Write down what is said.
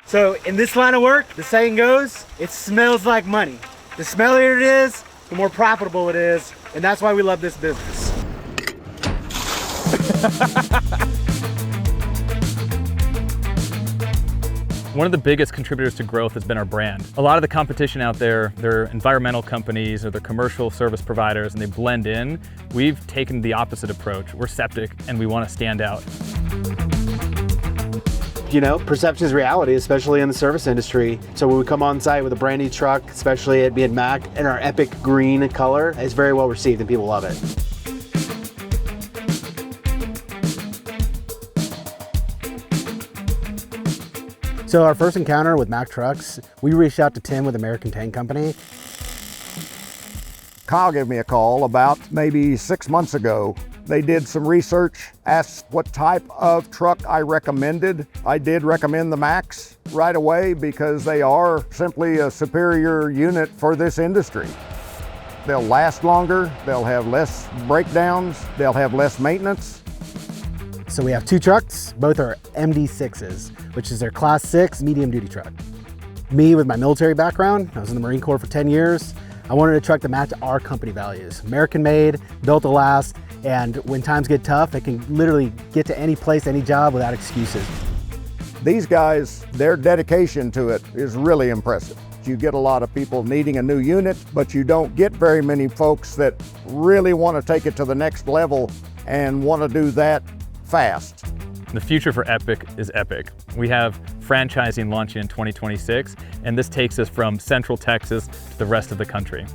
So in this line of work, the saying goes, it smells like money. The smellier it is, the more profitable it is, and that's why we love this business. One of the biggest contributors to growth has been our brand. A lot of the competition out there, they're environmental companies or they're commercial service providers and they blend in. We've taken the opposite approach. We're Septic and we want to stand out. You know, perception is reality, especially in the service industry. So when we come on site with a brand new truck, especially it being Mack, and our epic green color, it's very well received and people love it. So our first encounter with Mack trucks, we reached out to Tim with American Tank Company. Kyle gave me a call about maybe 6 months ago. They did some research, asked what type of truck I recommended. I did recommend the Macks right away because they are simply a superior unit for this industry. They'll last longer, they'll have less breakdowns, they'll have less maintenance. So we have two trucks, both are MD6s, which is their class 6 medium duty truck. Me with my military background, I was in the Marine Corps for 10 years. I wanted a truck to match our company values. American made, built to last, and when times get tough, it can literally get to any place, any job without excuses. These guys, their dedication to it is really impressive. You get a lot of people needing a new unit, but you don't get very many folks that really want to take it to the next level and want to do that fast. The future for Epic is epic. We have franchising launching in 2026, and this takes us from Central Texas to the rest of the country.